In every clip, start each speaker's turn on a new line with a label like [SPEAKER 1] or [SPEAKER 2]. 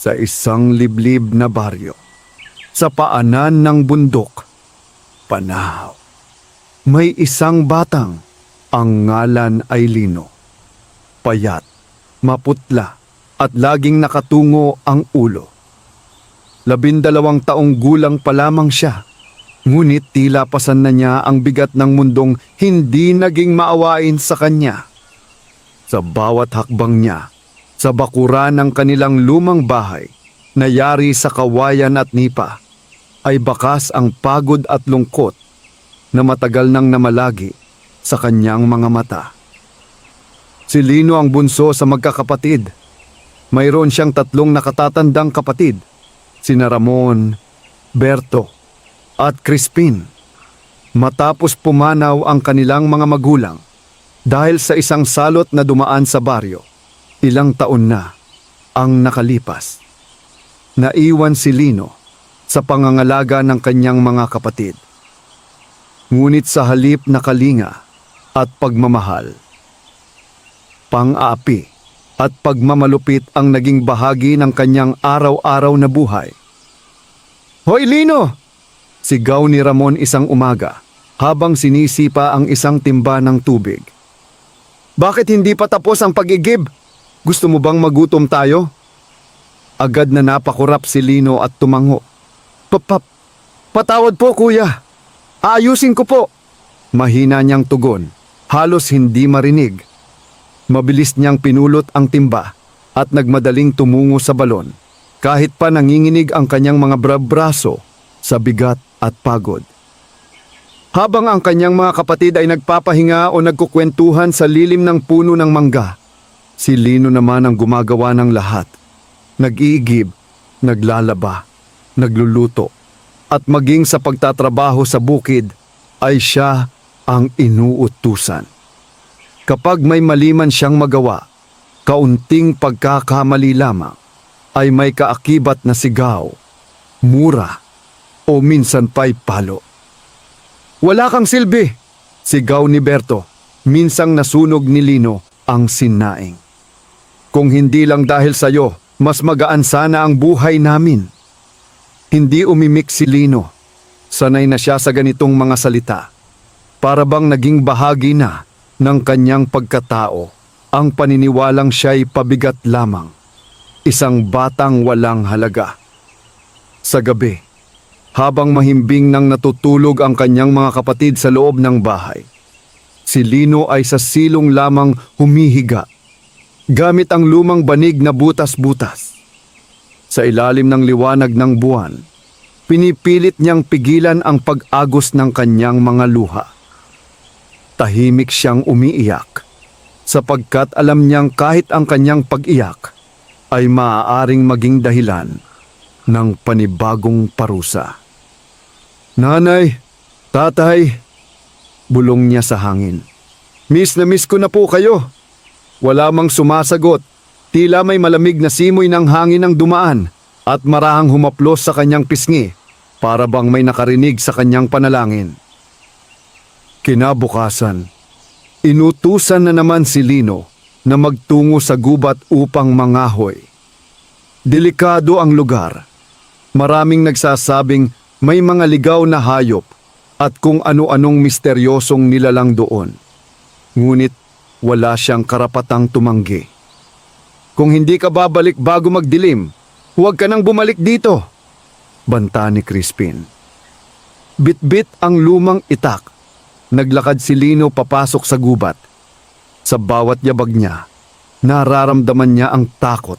[SPEAKER 1] Sa isang liblib na baryo, sa paanan ng bundok, Panahaw, may isang batang, ang ngalan ay Lino. Payat, maputla, at laging nakatungo ang ulo. 12 taong gulang pa lamang siya, ngunit tila pasan na niya ang bigat ng mundong hindi naging maawain sa kanya. Sa bawat hakbang niya, sa bakuran ng kanilang lumang bahay, na yari sa kawayan at nipa, ay bakas ang pagod at lungkot na matagal nang namalagi sa kanyang mga mata. Si Lino ang bunso sa magkakapatid. Mayroon siyang 3 nakatatandang kapatid, sina Ramon, Berto, at Crispin. Matapos pumanaw ang kanilang mga magulang dahil sa isang salot na dumaan sa baryo, ilang taon na ang nakalipas. Naiwan si Lino sa pangangalaga ng kanyang mga kapatid. Ngunit sa halip na kalinga at pagmamahal, pang-aapi at pagmamalupit ang naging bahagi ng kanyang araw-araw na buhay. "Hoy Lino!" sigaw ni Ramon isang umaga habang sinisipa ang isang timba ng tubig. "Bakit hindi pa tapos ang pag-igib? Gusto mo bang magutom tayo?" Agad na napakurap si Lino at tumango. Patawad po kuya. Aayusin ko po." Mahina niyang tugon, halos hindi marinig. Mabilis niyang pinulot ang timba at nagmadaling tumungo sa balon, kahit pa nanginginig ang kanyang mga braso sa bigat at pagod. Habang ang kanyang mga kapatid ay nagpapahinga o nagkukwentuhan sa lilim ng puno ng mangga, si Lino naman ang gumagawa ng lahat. Nag-iigib, naglalaba, nagluluto, at maging sa pagtatrabaho sa bukid ay siya ang inuutusan. Kapag may mali man siyang magawa, kaunting pagkakamali lamang ay may kaakibat na sigaw, mura, o minsan pa'y palo. "Wala kang silbi!" sigaw ni Berto, minsang nasunog ni Lino ang sinaing. "Kung hindi lang dahil sa'yo, mas magaan sana ang buhay namin." Hindi umimik si Lino. Sanay na siya sa ganitong mga salita. Para bang naging bahagi na ng kanyang pagkatao ang paniniwalang siya'y pabigat lamang, isang batang walang halaga. Sa gabi, habang mahimbing nang natutulog ang kanyang mga kapatid sa loob ng bahay, si Lino ay sa silong lamang humihiga, gamit ang lumang banig na butas-butas. Sa ilalim ng liwanag ng buwan, pinipilit niyang pigilan ang pag-agos ng kanyang mga luha. Tahimik siyang umiiyak, sapagkat alam niyang kahit ang kanyang pag-iyak ay maaaring maging dahilan ng panibagong parusa. "Nanay, tatay," bulong niya sa hangin. "Miss na miss ko na po kayo." Wala mang sumasagot, tila may malamig na simoy ng hangin ang dumaan at marahang humaplos sa kanyang pisngi, para bang may nakarinig sa kanyang panalangin. Kinabukasan, inutusan na naman si Lino na magtungo sa gubat upang mangahoy. Delikado ang lugar. Maraming nagsasabing may mga ligaw na hayop at kung ano-anong misteryosong nilalang doon. Ngunit wala siyang karapatang tumanggi. "Kung hindi ka babalik bago magdilim, huwag ka nang bumalik dito," banta ni Crispin. Bitbit ang lumang itak. Naglakad si Lino papasok sa gubat. Sa bawat yabag niya, nararamdaman niya ang takot.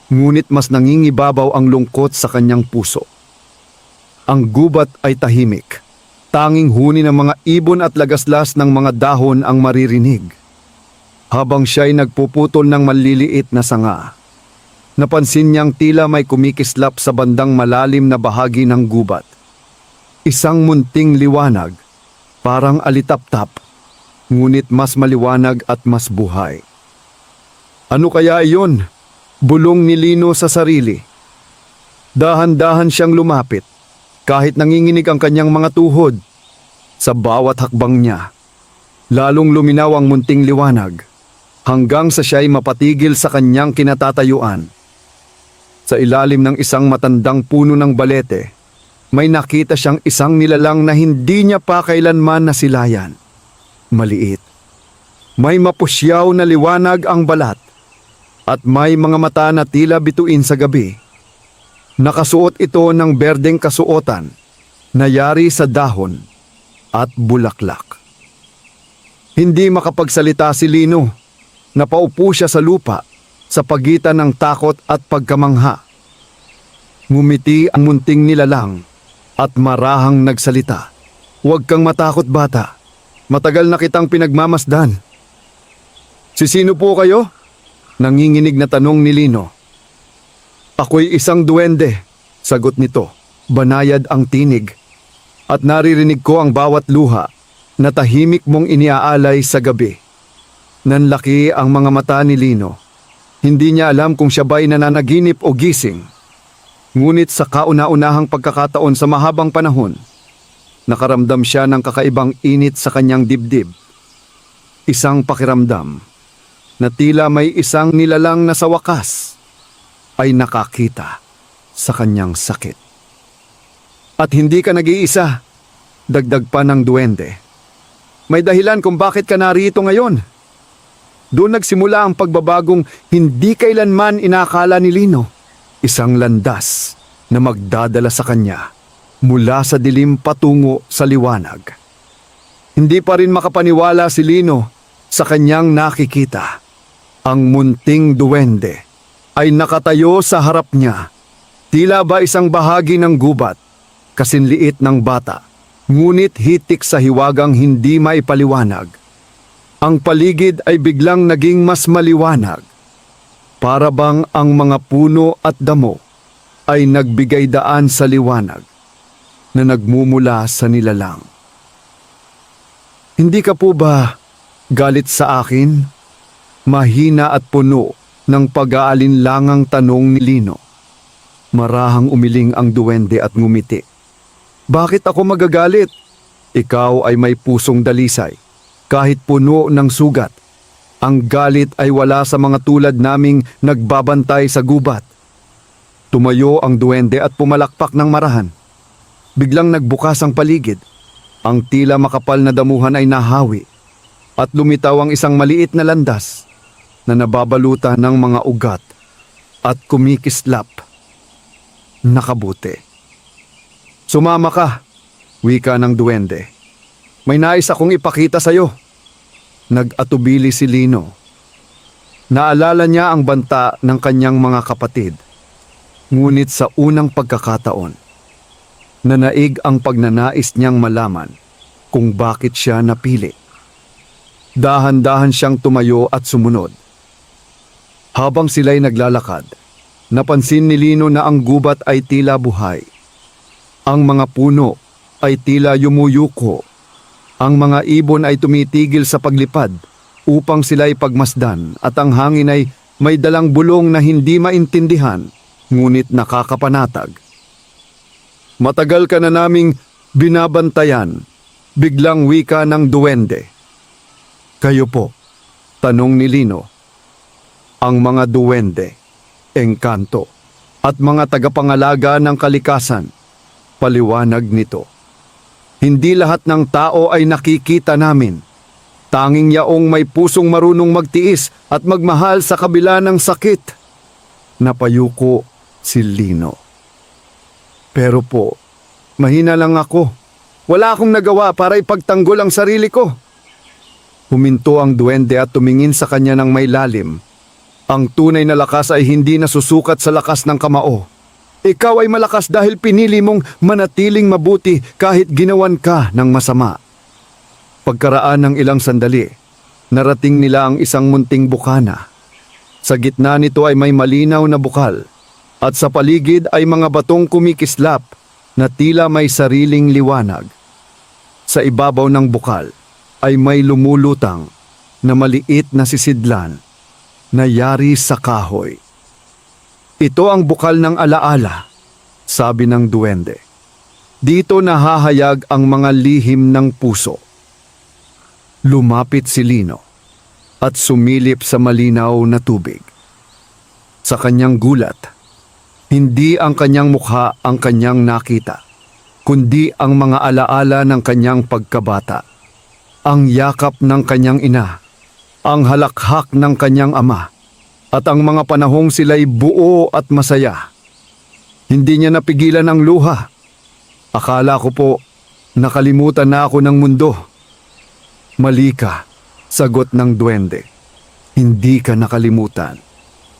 [SPEAKER 1] Ngunit mas nangingibabaw ang lungkot sa kanyang puso. Ang gubat ay tahimik. Tanging huni ng mga ibon at lagaslas ng mga dahon ang maririnig. Habang siya'y nagpuputol ng maliliit na sanga, napansin niyang tila may kumikislap sa bandang malalim na bahagi ng gubat. Isang munting liwanag, parang alitap-tap, ngunit mas maliwanag at mas buhay. "Ano kaya iyon?" bulong ni Lino sa sarili. Dahan-dahan siyang lumapit, kahit nanginginig ang kanyang mga tuhod. Sa bawat hakbang niya, lalong luminaw ang munting liwanag, hanggang sa siya'y mapatigil sa kanyang kinatatayuan. Sa ilalim ng isang matandang puno ng balete, may nakita siyang isang nilalang na hindi niya pa kailanman nasilayan. Maliit. May mapusyaw na liwanag ang balat at may mga mata na tila bituin sa gabi. Nakasuot ito ng berdeng kasuotan na yari sa dahon at bulaklak. Hindi makapagsalita si Lino. Napaupo siya sa lupa sa pagitan ng takot at pagkamangha. Ngumiti ang munting nilalang at marahang nagsalita. "Huwag kang matakot, bata. Matagal na kitang pinagmamasdan." "Si sino po kayo?" Nanginginig na tanong ni Lino. "Ako'y isang duwende," sagot nito. Banayad ang tinig at naririnig ko ang bawat luha na tahimik mong iniaalay sa gabi. Nanlaki ang mga mata ni Lino. Hindi niya alam kung siya ba'y nananaginip o gising. Ngunit sa kauna-unahang pagkakataon sa mahabang panahon, nakaramdam siya ng kakaibang init sa kanyang dibdib. Isang pakiramdam na tila may isang nilalang na sa wakas ay nakakita sa kanyang sakit. "At hindi ka nag-iisa," dagdag pa ng duwende. "May dahilan kung bakit ka narito ngayon." Doon nagsimula ang pagbabagong hindi kailanman inakala ni Lino. Isang landas na magdadala sa kanya mula sa dilim patungo sa liwanag. Hindi pa rin makapaniwala si Lino sa kanyang nakikita. Ang munting duwende ay nakatayo sa harap niya. Tila ba isang bahagi ng gubat, kasinliit ng bata, ngunit hitik sa hiwagang hindi maipaliwanag. Ang paligid ay biglang naging mas maliwanag. Para bang ang mga puno at damo ay nagbigay daan sa liwanag na nagmumula sa nilalang. "Hindi ka po ba galit sa akin?" Mahina at puno ng pag-aalinlangang tanong ni Lino. Marahang umiling ang duwende at ngumiti. "Bakit ako magagalit? Ikaw ay may pusong dalisay. Kahit puno ng sugat, ang galit ay wala sa mga tulad naming nagbabantay sa gubat." Tumayo ang duwende at pumalakpak ng marahan. Biglang nagbukas ang paligid. Ang tila makapal na damuhan ay nahawi at lumitaw ang isang maliit na landas na nababalutan ng mga ugat at kumikislap. Nakabuti. "Sumama ka," wika ng duwende. "May nais akong ipakita sa'yo." Nag-atubili si Lino. Naalala niya ang banta ng kanyang mga kapatid. Ngunit sa unang pagkakataon, nanaig ang pagnanais niyang malaman kung bakit siya napili. Dahan-dahan siyang tumayo at sumunod. Habang sila'y naglalakad, napansin ni Lino na ang gubat ay tila buhay. Ang mga puno ay tila yumuyuko. Ang mga ibon ay tumitigil sa paglipad upang sila'y pagmasdan at ang hangin ay may dalang bulong na hindi maintindihan ngunit nakakapanatag. "Matagal ka na naming binabantayan," biglang wika ng duwende. "Kayo po?" tanong ni Lino. Ang mga duwende, engkanto, at mga tagapangalaga ng kalikasan, paliwanag nito. "Hindi lahat ng tao ay nakikita namin. Tanging yaong may pusong marunong magtiis at magmahal sa kabila ng sakit." Napayuko si Lino. "Pero po, mahina lang ako. Wala akong nagawa para ipagtanggol ang sarili ko." Huminto ang duwende at tumingin sa kanya ng may lalim. Ang tunay na lakas ay hindi nasusukat sa lakas ng kamao. Ikaw ay malakas dahil pinili mong manatiling mabuti kahit ginawan ka ng masama. Pagkaraan ng ilang sandali, narating nila ang isang munting bukana. Sa gitna nito ay may malinaw na bukal at sa paligid ay mga batong kumikislap na tila may sariling liwanag. Sa ibabaw ng bukal ay may lumulutang na maliit na sisidlan na yari sa kahoy. "Ito ang bukal ng alaala," sabi ng duwende. "Dito nahahayag ang mga lihim ng puso." Lumapit si Lino at sumilip sa malinaw na tubig. Sa kanyang gulat, Hindi ang kanyang mukha ang kanyang nakita, kundi ang mga alaala ng kanyang pagkabata. Ang yakap ng kanyang ina, ang halakhak ng kanyang ama, at ang mga panahong sila'y buo at masaya. Hindi niya napigilan ang luha. Akala ko po, nakalimutan na ako ng mundo. Mali ka, sagot ng duwende. Hindi ka nakalimutan.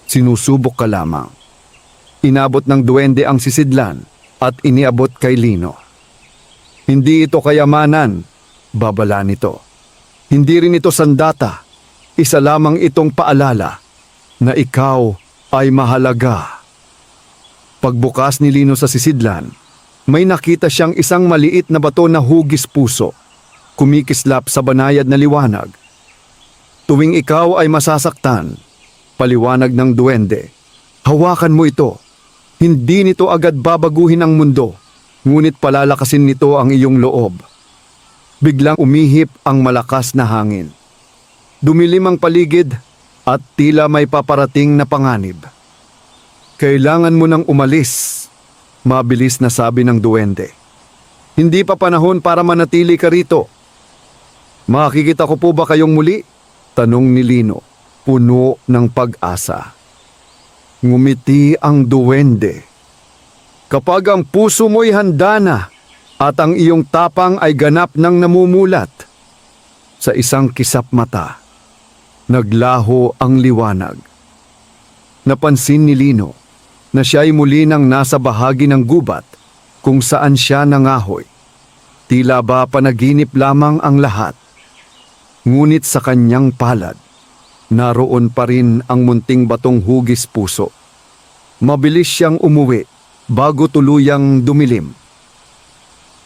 [SPEAKER 1] Sinusubok ka lamang. Inabot ng duwende ang sisidlan at iniabot kay Lino. Hindi ito kayamanan, babala nito. Hindi rin ito sandata. Isa lamang itong paalala na ikaw ay mahalaga. Pagbukas ni Lino sa sisidlan, may nakita siyang isang maliit na bato na hugis puso, kumikislap sa banayad na liwanag. Tuwing ikaw ay masasaktan, paliwanag ng duwende, hawakan mo ito. Hindi nito agad babaguhin ang mundo, ngunit palalakasin nito ang iyong loob. Biglang umihip ang malakas na hangin. Dumilim ang paligid at tila may paparating na panganib. Kailangan mo nang umalis, mabilis na sabi ng duwende. Hindi pa panahon para manatili ka rito. Makikita ko po ba kayong muli? Tanong ni Lino, puno ng pag-asa. Ngumiti ang duwende. Kapag ang puso mo'y handa na at ang iyong tapang ay ganap ng namumulat, sa isang kisap mata, naglaho ang liwanag. Napansin ni Lino na siya'y muli nang nasa bahagi ng gubat kung saan siya nangahoy. Tila ba panaginip lamang ang lahat. Ngunit sa kanyang palad, naroon pa rin ang munting batong hugis puso. Mabilis siyang umuwi bago tuluyang dumilim.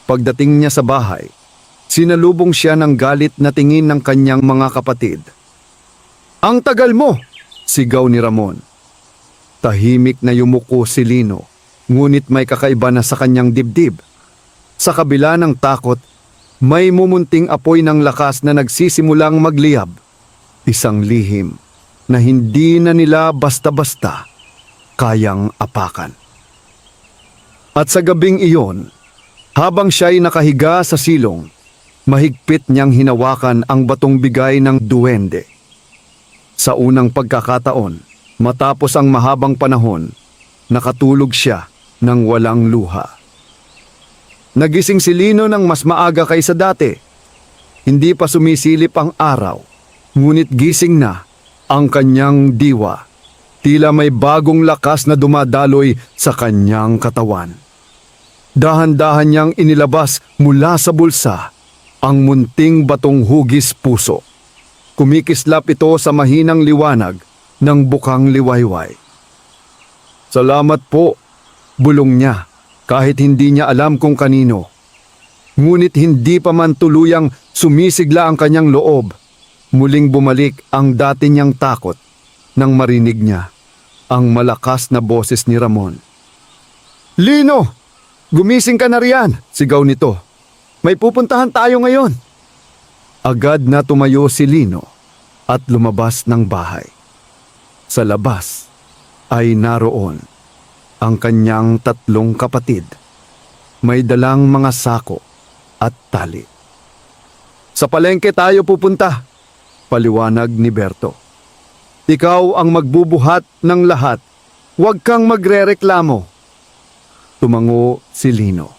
[SPEAKER 1] Pagdating niya sa bahay, sinalubong siya ng galit na tingin ng kanyang mga kapatid. "Ang tagal mo!" sigaw ni Ramon. Tahimik na yumuko si Lino, ngunit may kakaiba na sa kanyang dibdib. Sa kabila ng takot, may mumunting apoy ng lakas na nagsisimulang magliyab. Isang lihim na hindi na nila basta-basta kayang apakan. At sa gabing iyon, habang siya'y nakahiga sa silong, mahigpit niyang hinawakan ang batong bigay ng duwende. Sa unang pagkakataon, matapos ang mahabang panahon, nakatulog siya ng walang luha. Nagising si Lino ng mas maaga kaysa dati. Hindi pa sumisilip ang araw, ngunit gising na ang kanyang diwa. Tila may bagong lakas na dumadaloy sa kanyang katawan. Dahan-dahan niyang inilabas mula sa bulsa ang munting batong hugis puso. Kumikislap ito sa mahinang liwanag ng bukang liwayway. "Salamat po," bulong niya kahit hindi niya alam kung kanino. Ngunit hindi pa man tuluyang sumisigla ang kanyang loob. Muling bumalik ang dati niyang takot nang marinig niya ang malakas na boses ni Ramon. "Lino! Gumising ka na riyan!" sigaw nito. "May pupuntahan tayo ngayon." Agad na tumayo si Lino at lumabas ng bahay. Sa labas ay naroon ang kanyang 3 kapatid. May dalang mga sako at tali. "Sa palengke tayo pupunta," paliwanag ni Berto. "Ikaw ang magbubuhat ng lahat. Huwag kang magrereklamo." Tumango si Lino.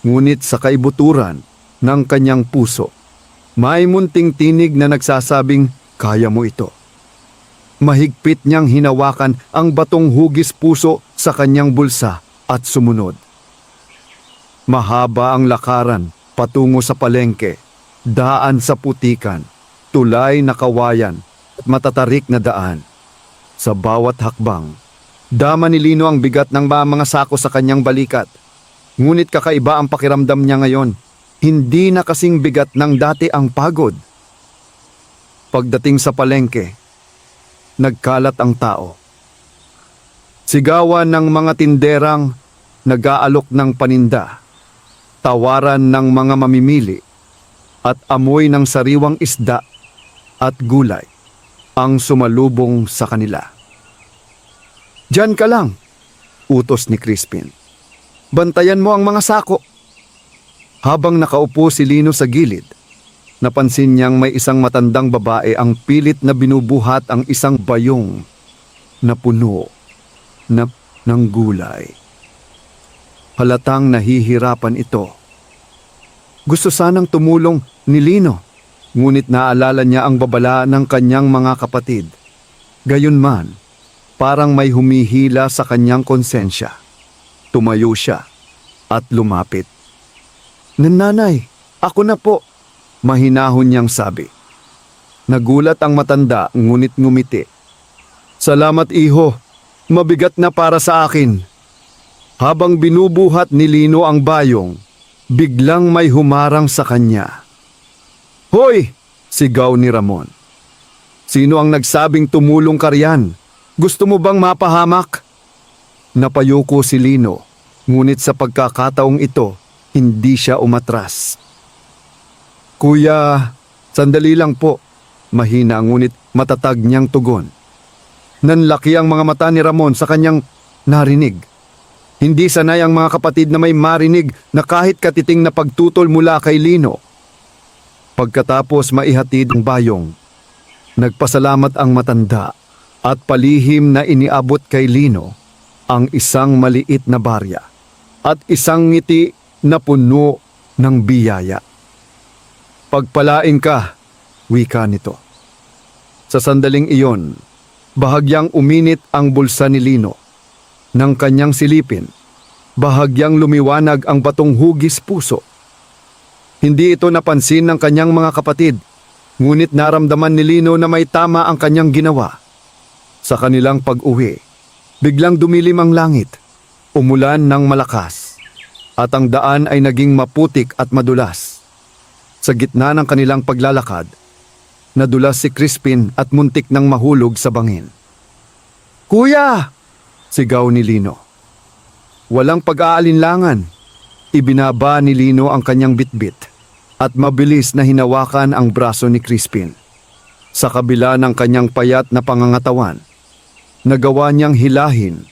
[SPEAKER 1] Ngunit sa kaibuturan ng kanyang puso, may munting tinig na nagsasabing, "Kaya mo ito." Mahigpit niyang hinawakan ang batong hugis puso sa kanyang bulsa at sumunod. Mahaba ang lakaran patungo sa palengke, daan sa putikan, tulay na kawayan at matatarik na daan. Sa bawat hakbang, dama ni Lino ang bigat ng mga sako sa kanyang balikat. Ngunit kakaiba ang pakiramdam niya ngayon. Hindi na kasing bigat ng dati ang pagod. Pagdating sa palengke, nagkalat ang tao. Sigawan ng mga tinderang nag-aalok ng paninda, tawaran ng mga mamimili, at amoy ng sariwang isda at gulay ang sumalubong sa kanila. "Diyan ka lang," Utos ni Crispin. Bantayan mo ang mga sako. Habang nakaupo si Lino sa gilid, napansin niyang may isang matandang babae ang pilit na binubuhat ang isang bayong na puno ng gulay. Halatang nahihirapan ito. Gusto sanang tumulong ni Lino, ngunit naalala niya ang babala ng kanyang mga kapatid. Gayunman, parang may humihila sa kanyang konsensya. Tumayo siya at lumapit. Nanay, ako na po, mahinahon niyang sabi. Nagulat ang matanda ngunit ngumiti. Salamat iho, mabigat na para sa akin. Habang binubuhat ni Lino ang bayong, biglang may humarang sa kanya. Hoy! Sigaw ni Ramon. Sino ang nagsabing tumulong ka riyan? Gusto mo bang mapahamak? Napayuko si Lino, ngunit sa pagkakataong ito, hindi siya umatras. Kuya, sandali lang po. Mahina ngunit matatag niyang tugon. Nanlaki ang mga mata ni Ramon sa kanyang narinig. Hindi sanay ang mga kapatid na may marinig na kahit katiting na pagtutol mula kay Lino. Pagkatapos maihatid ang bayong, nagpasalamat ang matanda at palihim na iniabot kay Lino ang isang maliit na barya at isang ngiti na puno ng biyaya. Pagpalain ka, wika nito. Sa sandaling iyon, bahagyang uminit ang bulsa ni Lino. Nang kanyang silipin, bahagyang lumiwanag ang batong hugis puso. Hindi ito napansin ng kanyang mga kapatid, ngunit naramdaman ni Lino na may tama ang kanyang ginawa. Sa kanilang pag-uwi, biglang dumilim ang langit, umulan ng malakas, at ang daan ay naging maputik at madulas. Sa gitna ng kanilang paglalakad, nadulas si Crispin at muntik nang mahulog sa bangin. Kuya! Sigaw ni Lino. Walang pag-aalinlangan. Ibinaba ni Lino ang kanyang bitbit at mabilis na hinawakan ang braso ni Crispin. Sa kabila ng kanyang payat na pangangatawan, nagawa niyang hilahin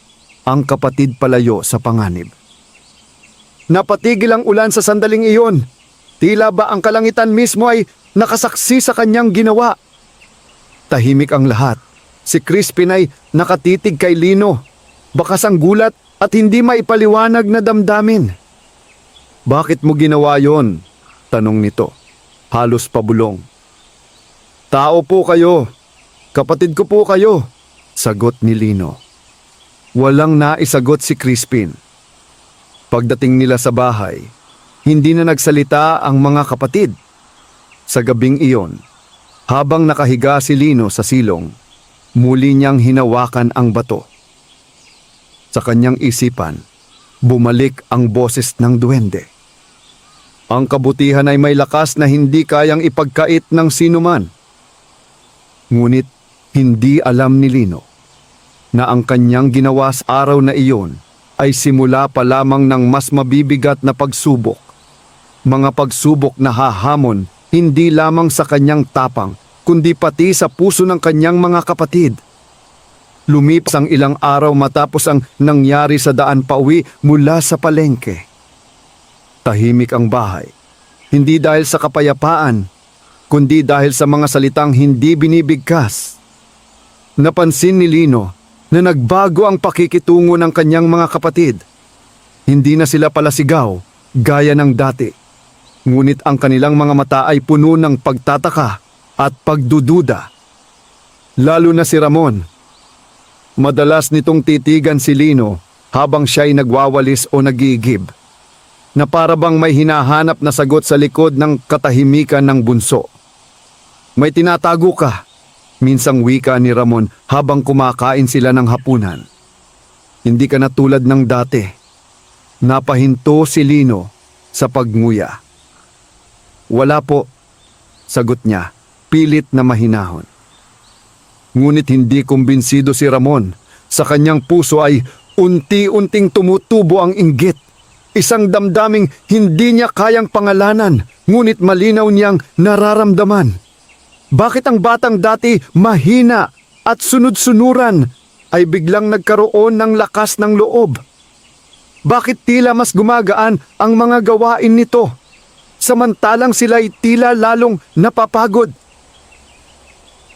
[SPEAKER 1] ang kapatid palayo sa panganib. Napatigil ang ulan sa sandaling iyon. Tila ba ang kalangitan mismo ay nakasaksi sa kanyang ginawa? Tahimik ang lahat. Si Crispin ay nakatitig kay Lino. Bakas ang gulat at hindi maipaliwanag na damdamin. Bakit mo ginawa yon? Tanong nito. Halos pabulong. Tao po kayo. Kapatid ko po kayo. Sagot ni Lino. Walang naisagot si Crispin. Pagdating nila sa bahay, hindi na nagsalita ang mga kapatid. Sa gabing iyon, habang nakahiga si Lino sa silong, muli niyang hinawakan ang bato. Sa kanyang isipan, bumalik ang boses ng duwende. Ang kabutihan ay may lakas na hindi kayang ipagkait ng sinuman. Ngunit hindi alam ni Lino na ang kanyang ginawa sa araw na iyon ay simula pa lamang ng mas mabibigat na pagsubok. Mga pagsubok na hahamon hindi lamang sa kanyang tapang, kundi pati sa puso ng kanyang mga kapatid. Lumipas ang ilang araw matapos ang nangyari sa daan pauwi mula sa palengke. Tahimik ang bahay, hindi dahil sa kapayapaan, kundi dahil sa mga salitang hindi binibigkas. Napansin ni Lino na nagbago ang pakikitungo ng kanyang mga kapatid. Hindi na sila palasigaw, gaya ng dati. Ngunit ang kanilang mga mata ay puno ng pagtataka at pagdududa. Lalo na si Ramon. Madalas nitong titigan si Lino habang siya'y nagwawalis o nagigib, na para bang may hinahanap na sagot sa likod ng katahimikan ng bunso. May tinatago ka, minsang wika ni Ramon habang kumakain sila ng hapunan. Hindi ka na tulad ng dati. Napahinto si Lino sa pagnguya. Wala po, sagot niya, pilit na mahinahon. Ngunit hindi kumbinsido si Ramon. Sa kanyang puso ay unti-unting tumutubo ang inggit. Isang damdaming hindi niya kayang pangalanan, ngunit malinaw niyang nararamdaman. Bakit ang batang dati mahina at sunod-sunuran ay biglang nagkaroon ng lakas ng loob. Bakit tila mas gumagaan ang mga gawain nito, samantalang sila ay tila lalong napapagod?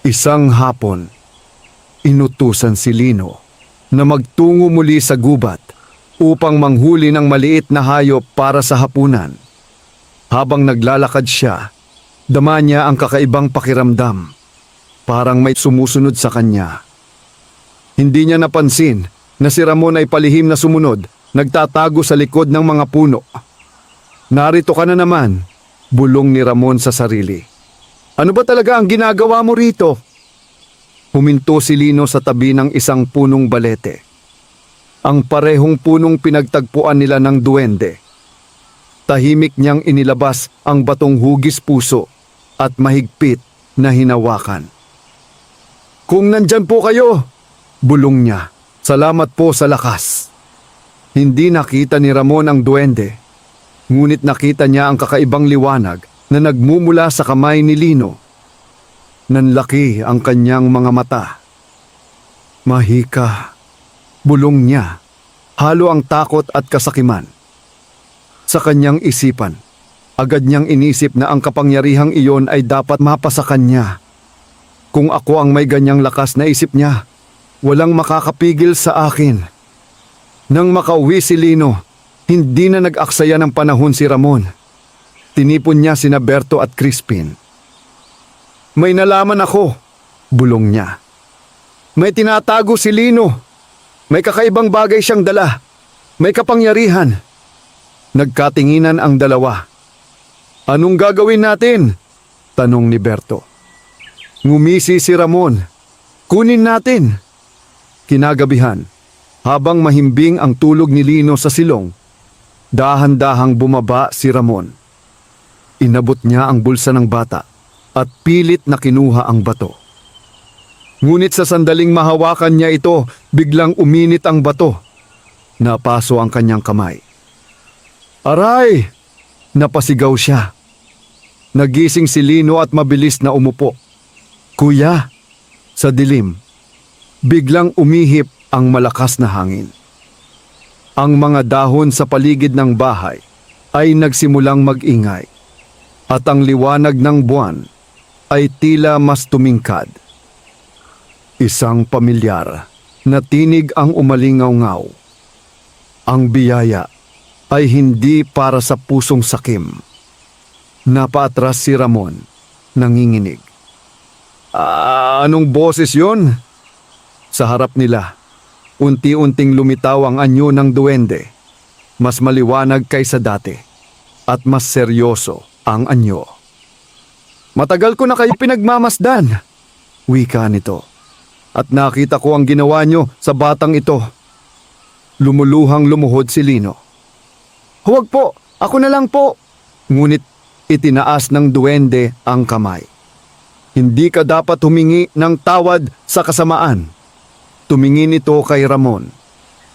[SPEAKER 1] Isang hapon, inutusan si Lino na magtungo muli sa gubat upang manghuli ng maliit na hayop para sa hapunan. Habang naglalakad siya, dama niya ang kakaibang pakiramdam. Parang may sumusunod sa kanya. Hindi niya napansin na si Ramon ay palihim na sumunod, nagtatago sa likod ng mga puno. Narito ka na naman, bulong ni Ramon sa sarili. Ano ba talaga ang ginagawa mo rito? Huminto si Lino sa tabi ng isang punong balete. Ang parehong punong pinagtagpuan nila ng duwende. Tahimik niyang inilabas ang batong hugis puso at mahigpit na hinawakan. Kung nandyan po kayo, bulong niya. Salamat po sa lakas. Hindi nakita ni Ramon ang duwende, ngunit nakita niya ang kakaibang liwanag na nagmumula sa kamay ni Lino. Nanlaki ang kanyang mga mata. Mahika, bulong niya, halo ang takot at kasakiman. Sa kanyang isipan, agad niyang inisip na ang kapangyarihang iyon ay dapat mapasa kanya. Kung ako ang may ganyang lakas, na isip niya, walang makakapigil sa akin. Nang makauwi si Lino, hindi na nag-aksaya ng panahon si Ramon. Tinipon niya sina Berto at Crispin. May nalaman ako, bulong niya. May tinatago si Lino. May kakaibang bagay siyang dala. May kapangyarihan. Nagkatinginan ang dalawa. Anong gagawin natin? Tanong ni Berto. Ngumisi si Ramon. Kunin natin. Kinagabihan, habang mahimbing ang tulog ni Lino sa silong, dahan-dahang bumaba si Ramon. Inabot niya ang bulsa ng bata at pilit na kinuha ang bato. Ngunit sa sandaling mahawakan niya ito, biglang uminit ang bato. Napaso ang kanyang kamay. Aray! Napasigaw siya. Nagising si Lino at mabilis na umupo. Kuya, sa dilim, biglang umihip ang malakas na hangin. Ang mga dahon sa paligid ng bahay ay nagsimulang mag-ingay at ang liwanag ng buwan ay tila mas tumingkad. Isang pamilyar na tinig ang umalingaw-ngaw. Ang biyaya ay hindi para sa pusong sakim. Napaatras si Ramon, nanginginig. Anong boses yun? Sa harap nila, unti-unting lumitaw ang anyo ng duwende. Mas maliwanag kaysa dati at mas seryoso ang anyo. Matagal ko na kayo pinagmamasdan, wika nito. At nakita ko ang ginawa nyo sa batang ito. Lumuluhang lumuhod si Lino. Huwag po, ako na lang po. Ngunit itinaas ng duwende ang kamay. Hindi ka dapat humingi ng tawad sa kasamaan. Tumingin ito kay Ramon.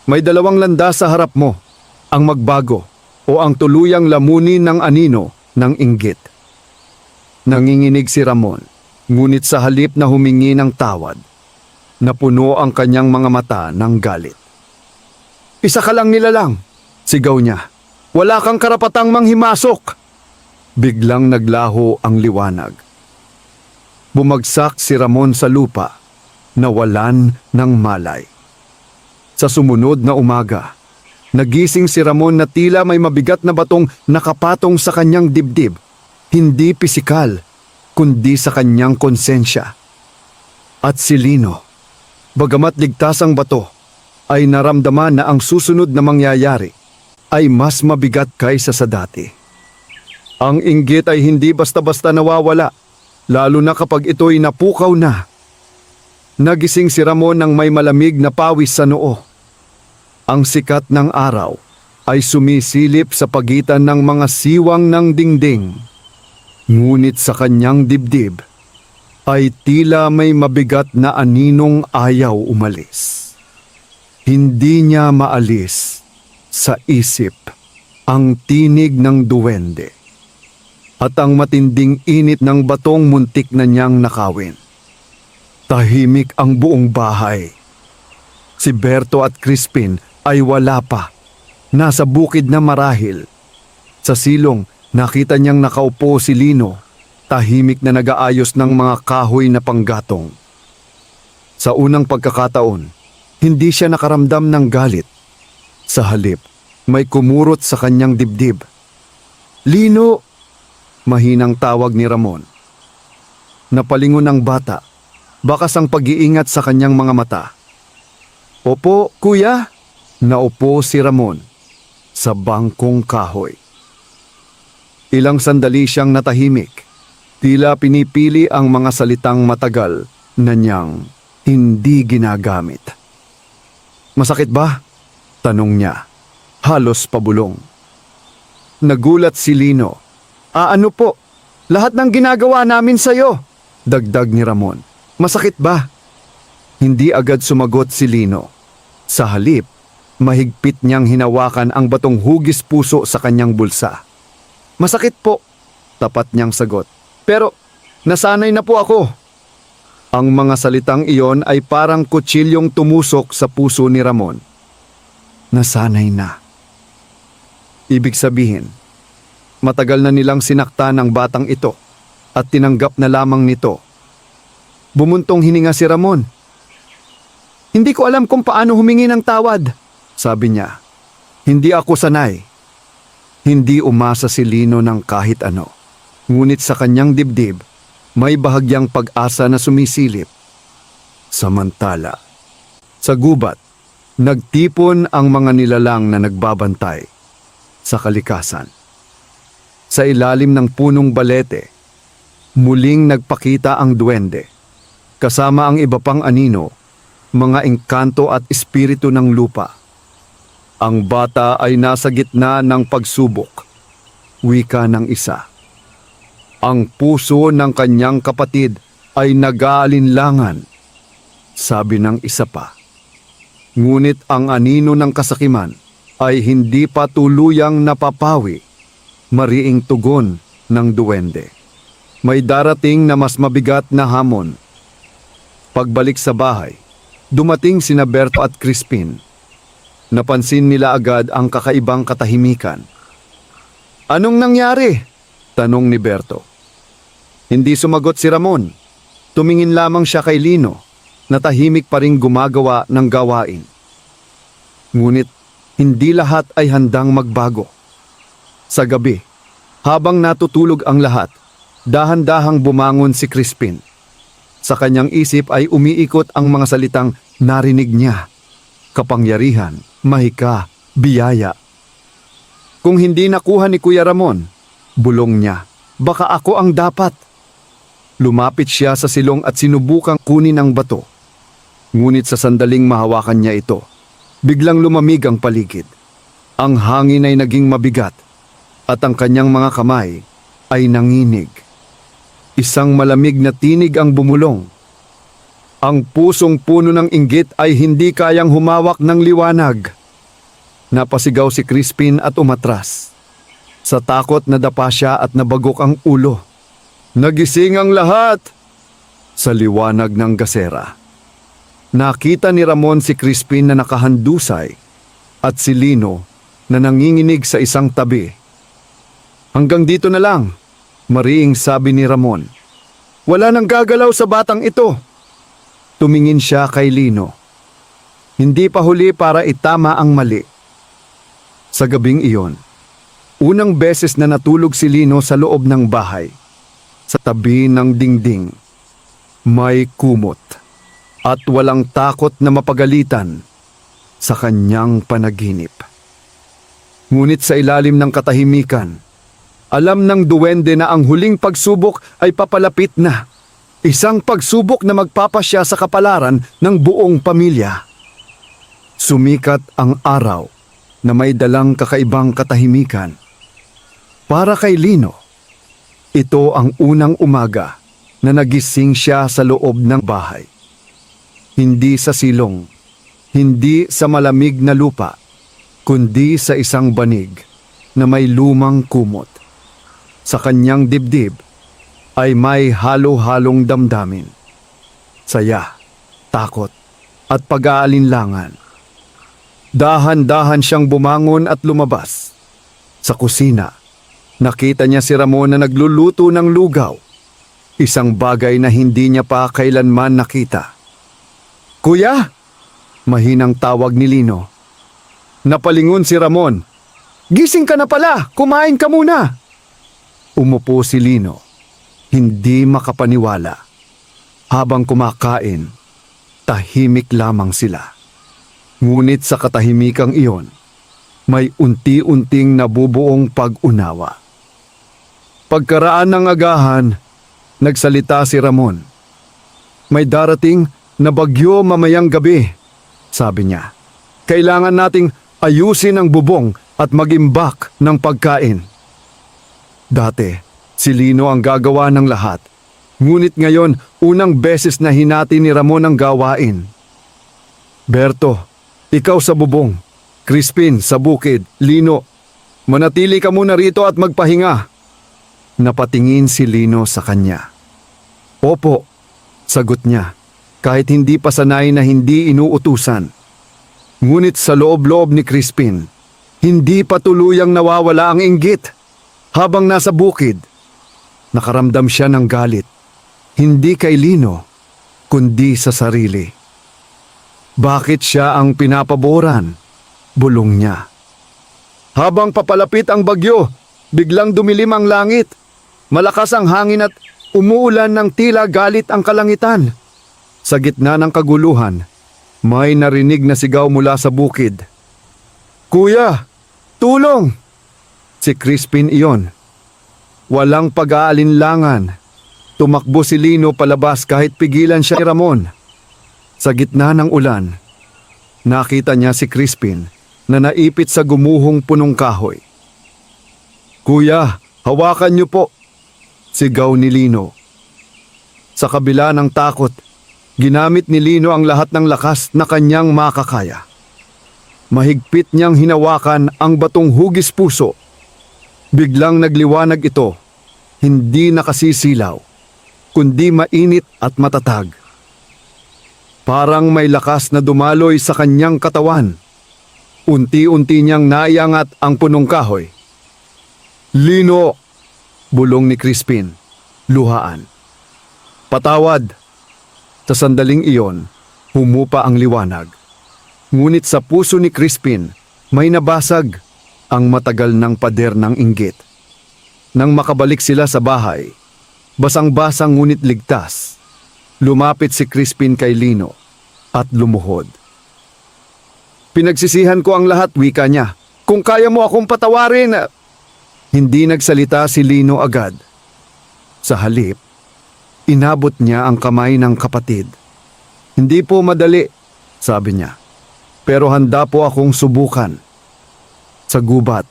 [SPEAKER 1] May dalawang landas sa harap mo, ang magbago o ang tuluyang lamunin ng anino ng inggit. Nanginginig si Ramon, ngunit sa halip na humingi ng tawad, napuno ang kanyang mga mata ng galit. Isa ka lang nilalang, sigaw niya. Wala kang karapatang manghimasok. Biglang naglaho ang liwanag. Bumagsak si Ramon sa lupa, nawalan ng malay. Sa sumunod na umaga, nagising si Ramon na tila may mabigat na batong nakapatong sa kanyang dibdib, hindi pisikal, kundi sa kanyang konsensya. At si Lino, bagamat ligtas ang bato, ay naramdaman na ang susunod na mangyayari ay mas mabigat kaysa sa dati. Ang inggit ay hindi basta-basta nawawala, lalo na kapag ito'y napukaw na. Nagising si Ramon ng may malamig na pawis sa noo. Ang sikat ng araw ay sumisilip sa pagitan ng mga siwang ng dingding. Ngunit sa kanyang dibdib ay tila may mabigat na aninong ayaw umalis. Hindi niya maalis sa isip ang tinig ng duwende at ang matinding init ng batong muntik na niyang nakawin. Tahimik ang buong bahay. Si Berto at Crispin ay wala pa. Nasa bukid na marahil. Sa silong, nakita niyang nakaupo si Lino, tahimik na nag-aayos ng mga kahoy na panggatong. Sa unang pagkakataon, hindi siya nakaramdam ng galit. Sa halip, may kumurot sa kanyang dibdib. "Lino!" Mahinang tawag ni Ramon. Napalingon ang bata, bakas ang pag-iingat sa kanyang mga mata. "Opo, kuya." Naupo si Ramon sa bangkong kahoy. Ilang sandali siyang natahimik, tila pinipili ang mga salitang matagal na niyang hindi ginagamit. "Masakit ba?" tanong niya, halos pabulong. Nagulat si Lino. Ano po? Lahat ng ginagawa namin sa'yo," dagdag ni Ramon. "Masakit ba?" Hindi agad sumagot si Lino. Sa halip, mahigpit niyang hinawakan ang batong hugis puso sa kanyang bulsa. "Masakit po," tapat niyang sagot. "Pero nasanay na po ako." Ang mga salitang iyon ay parang kutsilyong tumusok sa puso ni Ramon. Nasanay na. Ibig sabihin, matagal na nilang sinaktan ang batang ito at tinanggap na lamang nito. Bumuntong hininga si Ramon. "Hindi ko alam kung paano humingi ng tawad," sabi niya. "Hindi ako sanay." Hindi umasa si Lino ng kahit ano. Ngunit sa kanyang dibdib, may bahagyang pag-asa na sumisilip. Samantala, sa gubat, nagtipon ang mga nilalang na nagbabantay sa kalikasan. Sa ilalim ng punong balete, muling nagpakita ang duwende, kasama ang iba pang anino, mga engkanto at espiritu ng lupa. Ang bata ay nasa gitna ng pagsubok, wika ng isa. Ang puso ng kanyang kapatid ay nag-aalinlangan, sabi ng isa pa. Ngunit ang anino ng kasakiman ay hindi pa tuluyang napapawi, mariing tugon ng duwende. May darating na mas mabigat na hamon. Pagbalik sa bahay, dumating sina Berto at Crispin. Napansin nila agad ang kakaibang katahimikan. "Anong nangyari?" tanong ni Berto. Hindi sumagot si Ramon. Tumingin lamang siya kay Lino, na tahimik pa ring gumagawa ng gawain. Ngunit hindi lahat ay handang magbago. Sa gabi, habang natutulog ang lahat, dahan-dahang bumangon si Crispin. Sa kanyang isip ay umiikot ang mga salitang narinig niya. Kapangyarihan, mahika, biyaya. Kung hindi nakuha ni Kuya Ramon, bulong niya, baka ako ang dapat. Lumapit siya sa silong at sinubukang kunin ang bato. Ngunit sa sandaling mahawakan niya ito, biglang lumamig ang paligid. Ang hangin ay naging mabigat at ang kanyang mga kamay ay nanginig. Isang malamig na tinig ang bumulong. Ang pusong puno ng inggit ay hindi kayang humawak ng liwanag. Napasigaw si Crispin at umatras. Sa takot nadapa siya at nabagok ang ulo. Nagising ang lahat! Sa liwanag ng gasera. Nakita ni Ramon si Crispin na nakahandusay at si Lino na nanginginig sa isang tabi. Hanggang dito na lang, mariing sabi ni Ramon. Wala nang gagalaw sa batang ito. Tumingin siya kay Lino. Hindi pa huli para itama ang mali. Sa gabing iyon, unang beses na natulog si Lino sa loob ng bahay. Sa tabi ng dingding, may kumot at walang takot na mapagalitan sa kanyang panaginip. Ngunit sa ilalim ng katahimikan, alam ng duwende na ang huling pagsubok ay papalapit na. Isang pagsubok na magpapasya sa kapalaran ng buong pamilya. Sumikat ang araw na may dalang kakaibang katahimikan. Para kay Lino, ito ang unang umaga na nagising siya sa loob ng bahay. Hindi sa silong, hindi sa malamig na lupa, kundi sa isang banig na may lumang kumot. Sa kanyang dibdib ay may halo-halong damdamin. Saya, takot, at pag-aalinlangan. Dahan-dahan siyang bumangon at lumabas. Sa kusina, nakita niya si Ramon na nagluluto ng lugaw. Isang bagay na hindi niya pa kailanman nakita. "Kuya!" Mahinang tawag ni Lino. Napalingon si Ramon. "Gising ka na pala! Kumain ka muna!" Umupo si Lino. Hindi makapaniwala. Habang kumakain, tahimik lamang sila. Ngunit sa katahimikang iyon, may unti-unting nabubuong pag-unawa. Pagkaraan ng agahan, nagsalita si Ramon. "May darating na bagyo mamayang gabi," sabi niya. "Kailangan nating ayusin ang bubong at mag-imbak ng pagkain." Dati, si Lino ang gagawa ng lahat. Ngunit ngayon, unang beses na hinati ni Ramon ang gawain. "Berto, ikaw sa bubong. Crispin sa bukid. Lino, manatili ka muna rito at magpahinga." Napatingin si Lino sa kanya. "Opo," sagot niya, kahit hindi pa sanay na hindi inuutusan. Ngunit sa loob-loob ni Crispin, hindi pa tuluyang nawawala ang inggit. Habang nasa bukid, nakaramdam siya ng galit. Hindi kay Lino, kundi sa sarili. Bakit siya ang pinapaboran? Bulong niya. Habang papalapit ang bagyo, biglang dumilim ang langit. Malakas ang hangin at umuulan ng tila galit ang kalangitan. Sa gitna ng kaguluhan, may narinig na sigaw mula sa bukid. "Kuya, tulong!" Si Crispin iyon. Walang pag-aalinlangan. Tumakbo si Lino palabas kahit pigilan siya ni Ramon. Sa gitna ng ulan, nakita niya si Crispin na naipit sa gumuhong punong kahoy. "Kuya, hawakan niyo po!" sigaw ni Lino. Sa kabila ng takot, ginamit ni Lino ang lahat ng lakas na kanyang makakaya. Mahigpit niyang hinawakan ang batong hugis puso. Biglang nagliwanag ito, hindi nakasisilaw, kundi mainit at matatag. Parang may lakas na dumaloy sa kanyang katawan. Unti-unti niyang naiangat ang punong kahoy. "Lino!" bulong ni Crispin, luhaan. "Patawad!" Sa sandaling iyon, humupa ang liwanag. Ngunit sa puso ni Crispin, may nabasag ang matagal ng pader ng inggit. Nang makabalik sila sa bahay, basang-basang ngunit ligtas, lumapit si Crispin kay Lino at lumuhod. "Pinagsisihan ko ang lahat," wika niya. "Kung kaya mo akong patawarin." Hindi nagsalita si Lino agad. Sa halip, inabot niya ang kamay ng kapatid. "Hindi po madali," sabi niya. "Pero handa po akong subukan." Sa gubat,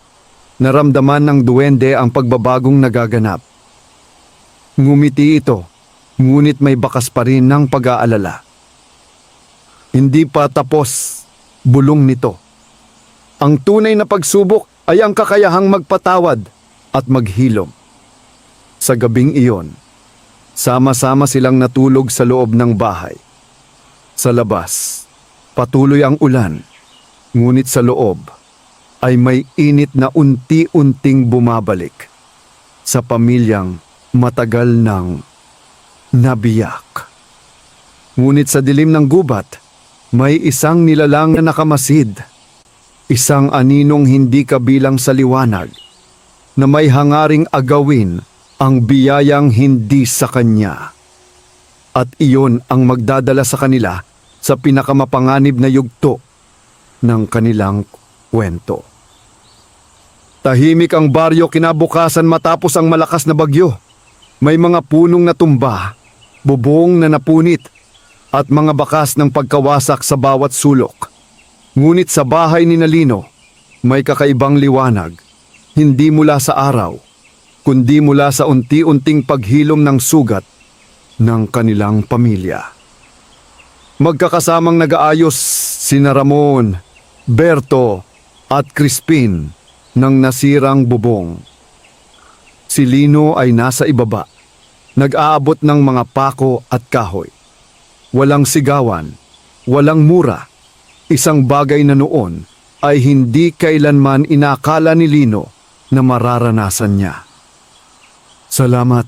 [SPEAKER 1] naramdaman ng duwende ang pagbabagong nagaganap. Ngumiti ito, ngunit may bakas pa rin ng pag-aalala. "Hindi pa tapos," bulong nito. "Ang tunay na pagsubok ay ang kakayahang magpatawad at maghilom." Sa gabing iyon, sama-sama silang natulog sa loob ng bahay. Sa labas, patuloy ang ulan, ngunit sa loob ay may init na unti-unting bumabalik sa pamilyang matagal nang nabiyak. Ngunit sa dilim ng gubat, may isang nilalang na nakamasid, isang aninong hindi kabilang sa liwanag, na may hangaring agawin ang biyayang hindi sa kanya. At iyon ang magdadala sa kanila sa pinakamapanganib na yugto ng kanilang kwento. Tahimik ang baryo kinabukasan matapos ang malakas na bagyo. May mga punong natumba, bubong na napunit, at mga bakas ng pagkawasak sa bawat sulok. Ngunit sa bahay ni Lino, may kakaibang liwanag, hindi mula sa araw, kundi mula sa unti-unting paghilom ng sugat ng kanilang pamilya. Magkakasamang nag-aayos sina Ramon, Berto at Crispin ng nasirang bubong. Si Lino ay nasa ibaba, nag-aabot ng mga pako at kahoy. Walang sigawan, walang mura. Isang bagay na noon ay hindi kailanman inakala ni Lino na mararanasan niya. Salamat,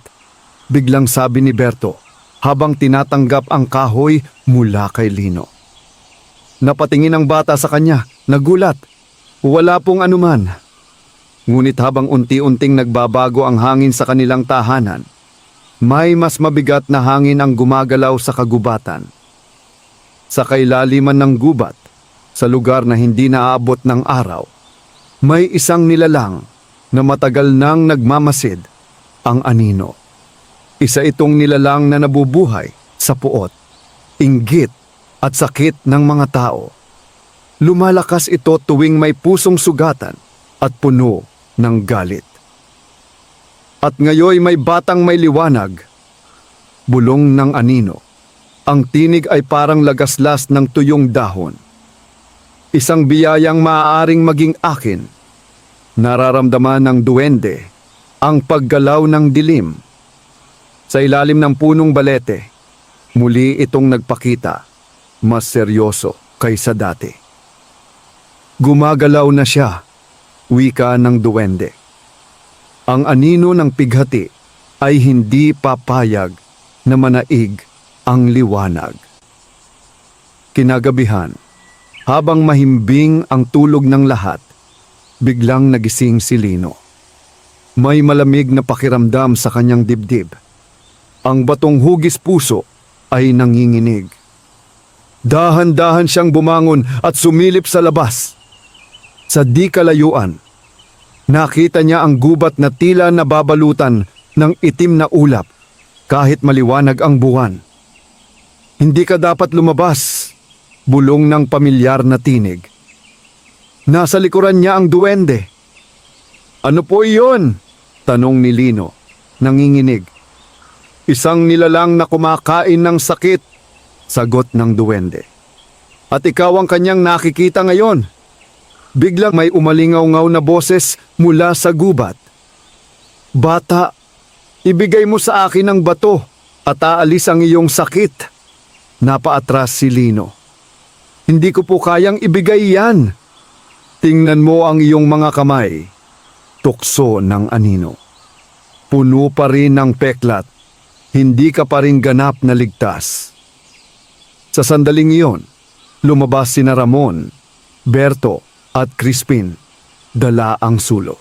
[SPEAKER 1] biglang sabi ni Berto habang tinatanggap ang kahoy mula kay Lino. Napatingin ang bata sa kanya, nagulat. Wala pong anuman. Ngunit habang unti-unting nagbabago ang hangin sa kanilang tahanan, may mas mabigat na hangin ang gumagalaw sa kagubatan. Sa kailaliman ng gubat, sa lugar na hindi naaabot ng araw, may isang nilalang na matagal nang nagmamasid, ang anino. Isa itong nilalang na nabubuhay sa puot, inggit at sakit ng mga tao. Lumalakas ito tuwing may pusong sugatan at puno ng galit. At ngayoy may batang may liwanag, bulong ng anino. Ang tinig ay parang lagaslas ng tuyong dahon. Isang biyayang maaaring maging akin. Nararamdaman ng duwende ang paggalaw ng dilim. Sa ilalim ng punong balete, muli itong nagpakita, mas seryoso kaysa dati. Gumagalaw na siya, wika ng duwende. Ang anino ng pighati ay hindi papayag na manaig ang liwanag. Kinagabihan, habang mahimbing ang tulog ng lahat, biglang nagising si Lino. May malamig na pakiramdam sa kanyang dibdib. Ang batong hugis puso ay nanginginig. Dahan-dahan siyang bumangon at sumilip sa labas. Sa di kalayuan, nakita niya ang gubat na tila nababalutan ng itim na ulap kahit maliwanag ang buwan. Hindi ka dapat lumabas, bulong ng pamilyar na tinig. Nasa likuran niya ang duwende. Ano po iyon? Tanong ni Lino, nanginginig. Isang nilalang na kumakain ng sakit, sagot ng duwende. At ikaw ang kanyang nakikita ngayon. Biglang may umalingaw-ngaw na boses mula sa gubat. Bata, ibigay mo sa akin ang bato at aalis ang iyong sakit. Napaatras si Lino. Hindi ko po kayang ibigay yan. Tingnan mo ang iyong mga kamay. Tukso ng anino. Puno pa rin ng peklat. Hindi ka pa rin ganap na ligtas. Sa sandaling iyon, lumabas sina Ramon, Berto at Crispin. Dala ang sulo.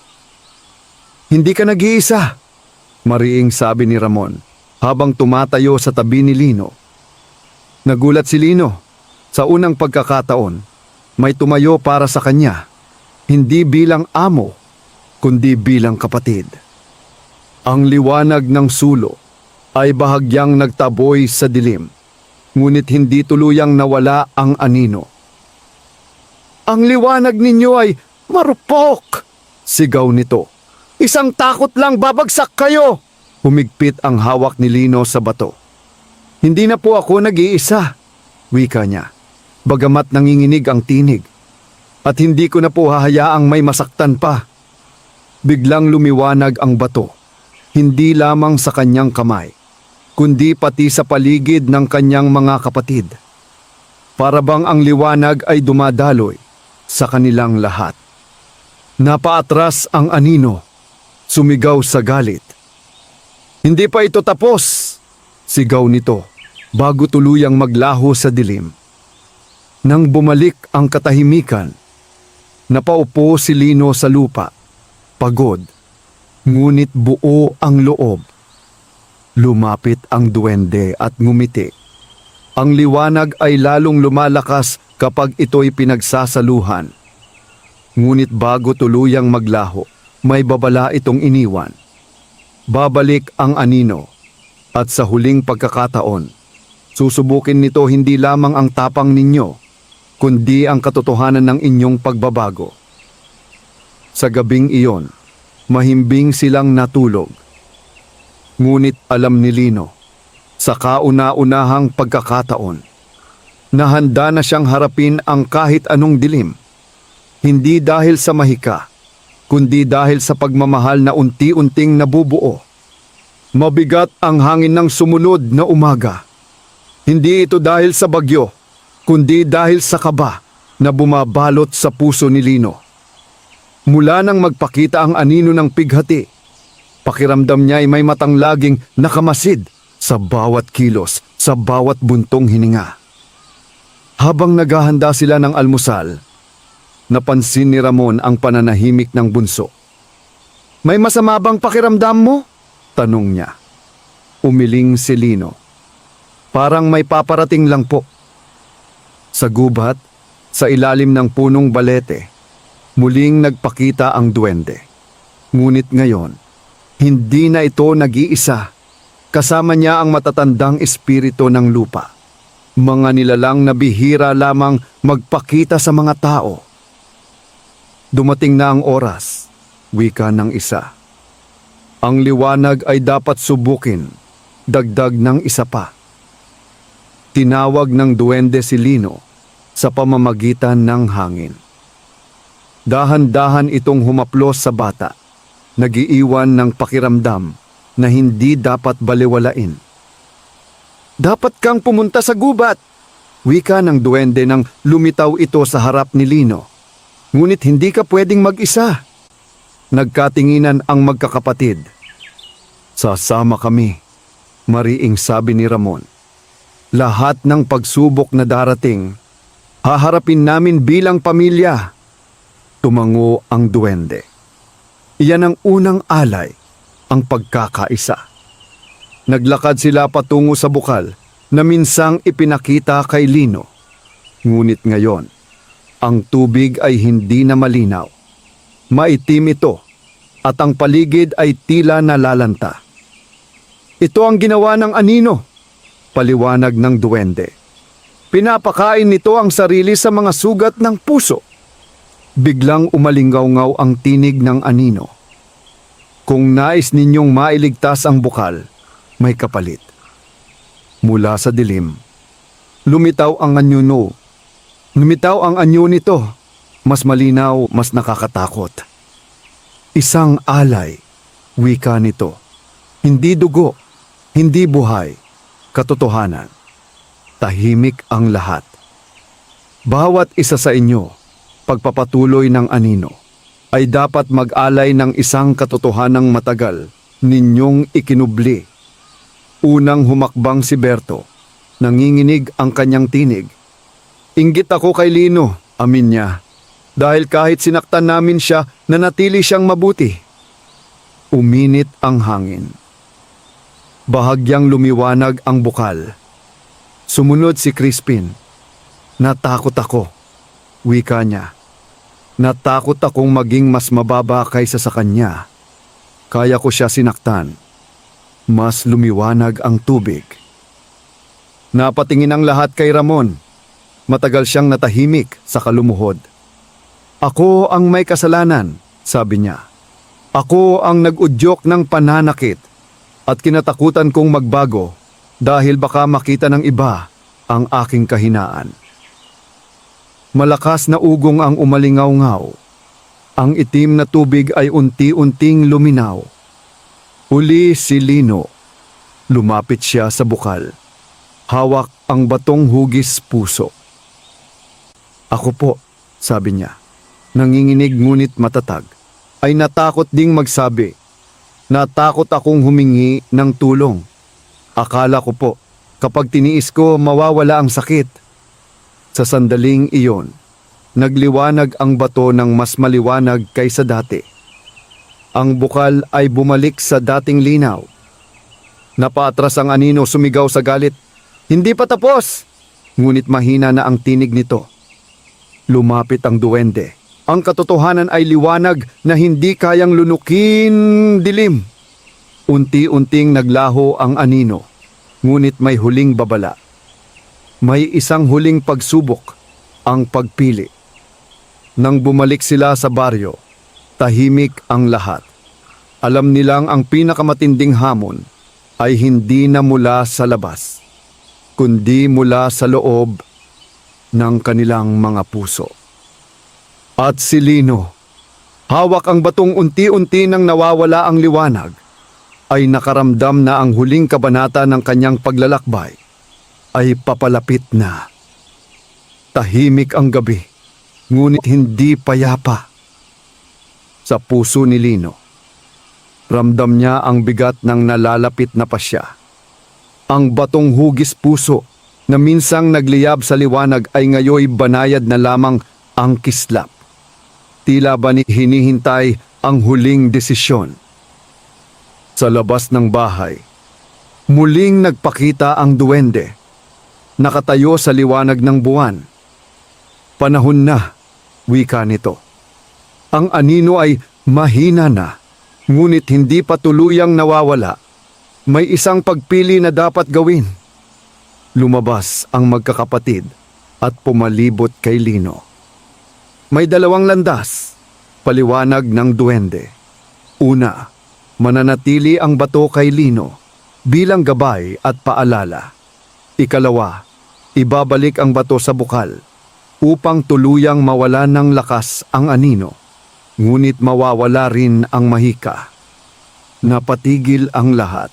[SPEAKER 1] Hindi ka nag-iisa, mariing sabi ni Ramon habang tumatayo sa tabi ni Lino. Nagulat si Lino. Sa unang pagkakataon, may tumayo para sa kanya, hindi bilang amo, kundi bilang kapatid. Ang liwanag ng sulo ay bahagyang nagtaboy sa dilim, ngunit hindi tuluyang nawala ang anino. Ang liwanag ninyo ay marupok! Sigaw nito. Isang takot lang babagsak kayo! Humigpit ang hawak ni Lino sa bato. Hindi na po ako nag-iisa, wika niya. Bagamat nanginginig ang tinig. At hindi ko na po hahayaang may masaktan pa. Biglang lumiwanag ang bato, hindi lamang sa kanyang kamay, kundi pati sa paligid ng kanyang mga kapatid. Para bang ang liwanag ay dumadaloy sa kanilang lahat. Napaatras ang anino, sumigaw sa galit. Hindi pa ito tapos, sigaw nito bago tuluyang maglaho sa dilim. Nang bumalik ang katahimikan, napaupo si Lino sa lupa, pagod, ngunit buo ang loob. Lumapit ang duwende at ngumiti. Ang liwanag ay lalong lumalakas kapag ito'y pinagsasaluhan. Ngunit bago tuluyang maglaho, may babala itong iniwan. Babalik ang anino, at sa huling pagkakataon, susubukin nito hindi lamang ang tapang ninyo, kundi ang katotohanan ng inyong pagbabago. Sa gabing iyon, mahimbing silang natulog. Ngunit alam ni Lino, sa kauna-unahang pagkakataon, na handa na siyang harapin ang kahit anong dilim, hindi dahil sa mahika, kundi dahil sa pagmamahal na unti-unting nabubuo. Mabigat ang hangin ng sumunod na umaga. Hindi ito dahil sa bagyo, kundi dahil sa kaba na bumabalot sa puso ni Lino. Mula nang magpakita ang anino ng pighati, pakiramdam niya ay may matang laging nakamasid sa bawat kilos, sa bawat buntong hininga. Habang naghahanda sila ng almusal, napansin ni Ramon ang pananahimik ng bunso. "May masama bang pakiramdam mo?" tanong niya. Umiling si Lino. "Parang may paparating lang po." Sa gubat, sa ilalim ng punong balete, muling nagpakita ang duwende. Ngunit ngayon, hindi na ito nag-iisa. Kasama niya ang matatandang espiritu ng lupa. Mga nilalang na bihira lamang magpakita sa mga tao. Dumating na ang oras, wika ng isa. Ang liwanag ay dapat subukin, dagdag ng isa pa. Tinawag ng duwende si Lino sa pamamagitan ng hangin. Dahan-dahan itong humaplos sa bata, nagiiwan ng pakiramdam na hindi dapat baliwalain. "Dapat kang pumunta sa gubat," wika ng duwende nang lumitaw ito sa harap ni Lino. "Ngunit hindi ka pwedeng mag-isa." Nagkatinginan ang magkakapatid. "Sasama kami," mariing sabi ni Ramon. "Lahat ng pagsubok na darating, haharapin namin bilang pamilya." Tumango ang duwende. Iyan ang unang alay, ang pagkakaisa. Naglakad sila patungo sa bukal na minsang ipinakita kay Lino. Ngunit ngayon, ang tubig ay hindi na malinaw. Maitim ito at ang paligid ay tila nalalanta. "Ito ang ginawa ng anino," paliwanag ng duwende. "Pinapakain nito ang sarili sa mga sugat ng puso." Biglang umalingaw-ngaw ang tinig ng anino. "Kung nais ninyong mailigtas ang bukal, may kapalit." Mula sa dilim, lumitaw ang anyuno. Lumitaw ang anyo nito. Mas malinaw, mas nakakatakot. Isang alay, wika nito. Hindi dugo, hindi buhay, katotohanan. Tahimik ang lahat. "Bawat isa sa inyo, pagpapatuloy ng anino, ay dapat mag-alay ng isang katotohanang matagal ninyong ikinubli." Unang humakbang si Berto. Nanginginig ang kanyang tinig. "Inggit ako kay Lino," amin niya. "Dahil kahit sinaktan namin siya, nanatili siyang mabuti." Uminit ang hangin. Bahagyang lumiwanag ang bukal. Sumunod si Crispin. "Natakot ako," wika niya. "Natakot akong maging mas mababa kaysa sa kanya. Kaya ko siya sinaktan." Mas lumiwanag ang tubig. Napatingin ang lahat kay Ramon. Matagal siyang natahimik sa kalumuhod. "Ako ang may kasalanan," sabi niya. "Ako ang nag-udyok ng pananakit at kinatakutan kong magbago dahil baka makita ng iba ang aking kahinaan." Malakas na ugong ang umalingaw-ngaw. Ang itim na tubig ay unti-unting luminaw. Uli si Lino. Lumapit siya sa bukal. Hawak ang batong hugis puso. "Ako po," sabi niya. Nanginginig ngunit matatag. Ay natakot ding magsabi. "Natakot akong humingi ng tulong. Akala ko po, kapag tiniis ko mawawala ang sakit." Sa sandaling iyon, nagliwanag ang bato ng mas maliwanag kaysa dati. Ang bukal ay bumalik sa dating linaw. Napaatras ang anino, sumigaw sa galit. "Hindi pa tapos!" Ngunit mahina na ang tinig nito. Lumapit ang duwende. Ang katotohanan ay liwanag na hindi kayang lunukin dilim. Unti-unting naglaho ang anino, ngunit may huling babala. May isang huling pagsubok, ang pagpili. Nang bumalik sila sa baryo, tahimik ang lahat. Alam nilang ang pinakamatinding hamon ay hindi na mula sa labas, kundi mula sa loob ng kanilang mga puso. At si Lino, hawak ang batong unti-unti nang nawawala ang liwanag, ay nakaramdam na ang huling kabanata ng kanyang paglalakbay ay papalapit na. Tahimik ang gabi, ngunit hindi payapa. Sa puso ni Lino, ramdam niya ang bigat ng nalalapit na pasya. Ang batong hugis puso na minsang nagliyab sa liwanag ay ngayoy banayad na lamang ang kislap. Tila ba ni hinihintay ang huling desisyon. Sa labas ng bahay, muling nagpakita ang duwende. Nakatayo sa liwanag ng buwan. Panahon na, wika nito. Ang anino ay mahina na, ngunit hindi pa tuluyang nawawala. May isang pagpili na dapat gawin. Lumabas ang magkakapatid at pumalibot kay Lino. May dalawang landas, paliwanag ng duwende. Una, mananatili ang bato kay Lino bilang gabay at paalala. Ikalawa, ibabalik ang bato sa bukal upang tuluyang mawala ng lakas ang anino, ngunit mawawala rin ang mahika. Napatigil ang lahat.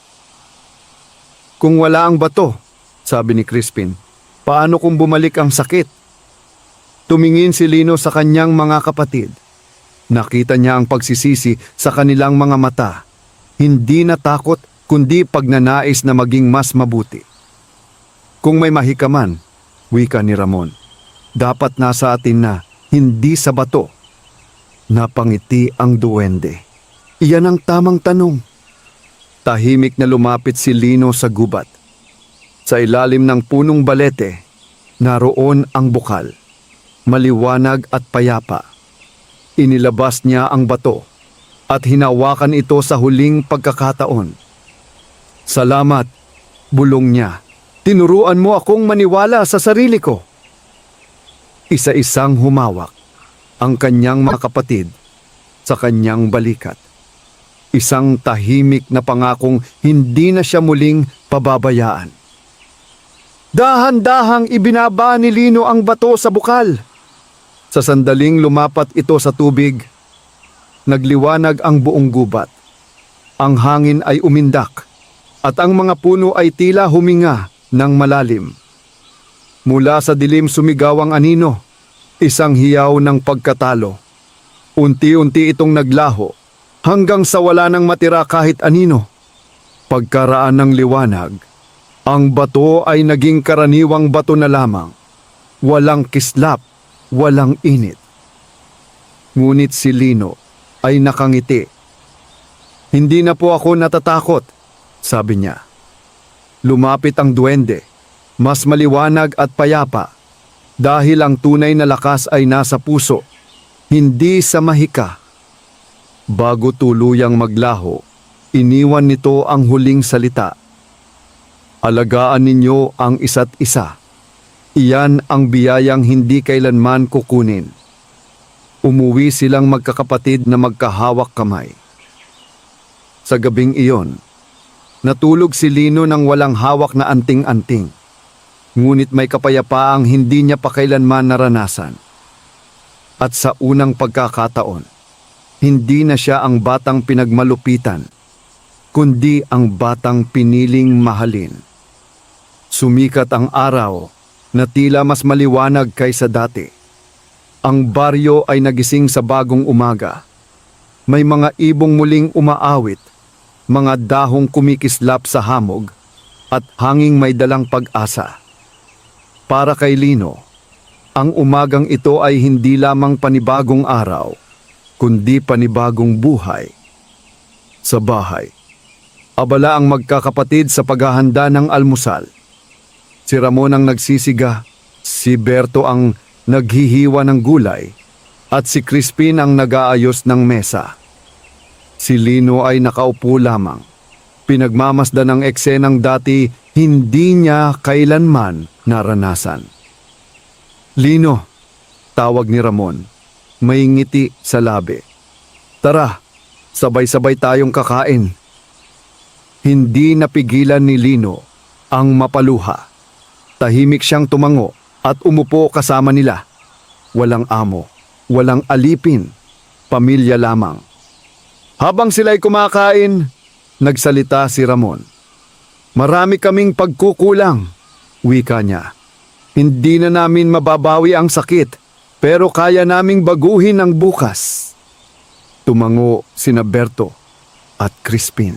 [SPEAKER 1] Kung wala ang bato, sabi ni Crispin, paano kung bumalik ang sakit? Tumingin si Lino sa kanyang mga kapatid. Nakita niya ang pagsisisi sa kanilang mga mata. Hindi na takot, kundi pagnanais na maging mas mabuti. Kung may mahika man, wika ni Ramon, dapat nasa atin na, hindi sa bato. Napangiti ang duwende. Iyan ang tamang tanong. Tahimik na lumapit si Lino sa gubat. Sa ilalim ng punong balete, naroon ang bukal. Maliwanag at payapa. Inilabas niya ang bato at hinawakan ito sa huling pagkakataon. Salamat, bulong niya. Tinuruan mo akong maniwala sa sarili ko. Isa-isang humawak ang kanyang mga kapatid sa kanyang balikat. Isang tahimik na pangakong hindi na siya muling pababayaan. Dahan-dahang ibinaba ni Lino ang bato sa bukal. Sa sandaling lumapat ito sa tubig, nagliwanag ang buong gubat. Ang hangin ay umindak at ang mga puno ay tila huminga ng malalim. Mula sa dilim sumigaw ang anino, isang hiyaw ng pagkatalo. Unti-unti itong naglaho hanggang sa wala nang matira kahit anino. Pagkaraan ng liwanag, ang bato ay naging karaniwang bato na lamang. Walang kislap, walang init. Ngunit si Lino ay nakangiti. Hindi na po ako natatakot, sabi niya. Lumapit ang duwende, mas maliwanag at payapa, dahil ang tunay na lakas ay nasa puso, hindi sa mahika. Bago tuluyang maglaho, iniwan nito ang huling salita. Alagaan ninyo ang isa't isa. Iyan ang biyayang hindi kailanman kukunin. Umuwi silang magkakapatid na magkahawak kamay. Sa gabing iyon, natulog si Lino ng walang hawak na anting-anting. Ngunit may kapayapaang hindi niya pa kailanman naranasan. At sa unang pagkakataon, hindi na siya ang batang pinagmalupitan, kundi ang batang piniling mahalin. Sumikat ang araw na tila mas maliwanag kaysa dati. Ang baryo ay nagising sa bagong umaga. May mga ibong muling umaawit, mga dahong kumikislap sa hamog, at hanging may dalang pag-asa. Para kay Lino, ang umagang ito ay hindi lamang panibagong araw, kundi panibagong buhay. Sa bahay, abala ang magkakapatid sa paghahanda ng almusal. Si Ramon ang nagsisiga, si Berto ang naghihiwa ng gulay, at si Crispin ang nag-aayos ng mesa. Si Lino ay nakaupo lamang. Pinagmamasdan ng eksenang dati hindi niya kailanman naranasan. Lino, tawag ni Ramon, may ngiti sa labi. Tara, sabay-sabay tayong kakain. Hindi napigilan ni Lino ang mapaluha. Tahimik siyang tumango at umupo kasama nila. Walang amo, walang alipin, pamilya lamang. Habang sila'y kumakain, nagsalita si Ramon. Marami kaming pagkukulang, wika niya. Hindi na namin mababawi ang sakit, pero kaya naming baguhin ang bukas. Tumango sina Berto at Crispin.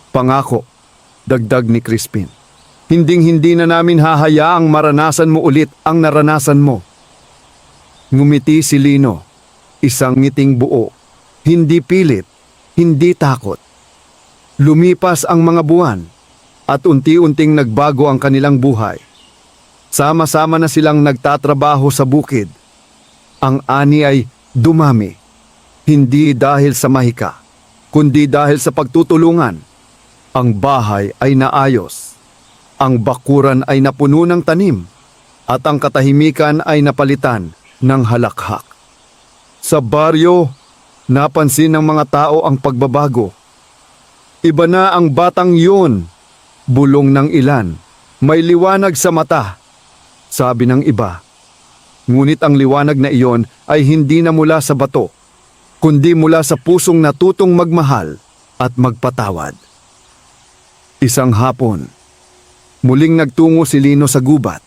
[SPEAKER 1] Pangako, dagdag ni Crispin. Hinding-hindi na namin hahayaang maranasan mo ulit ang naranasan mo. Ngumiti si Lino, isang ngiting buo, hindi pilit, hindi takot. Lumipas ang mga buwan at unti-unting nagbago ang kanilang buhay. Sama-sama na silang nagtatrabaho sa bukid. Ang ani ay dumami, hindi dahil sa mahika, kundi dahil sa pagtutulungan. Ang bahay ay naayos, ang bakuran ay napuno ng tanim, at ang katahimikan ay napalitan ng halakhak. Sa baryo, napansin ng mga tao ang pagbabago. Iba na ang batang yun, bulong ng ilan, may liwanag sa mata, sabi ng iba. Ngunit ang liwanag na iyon ay hindi na mula sa bato, kundi mula sa pusong natutong magmahal at magpatawad. Isang hapon, muling nagtungo si Lino sa gubat.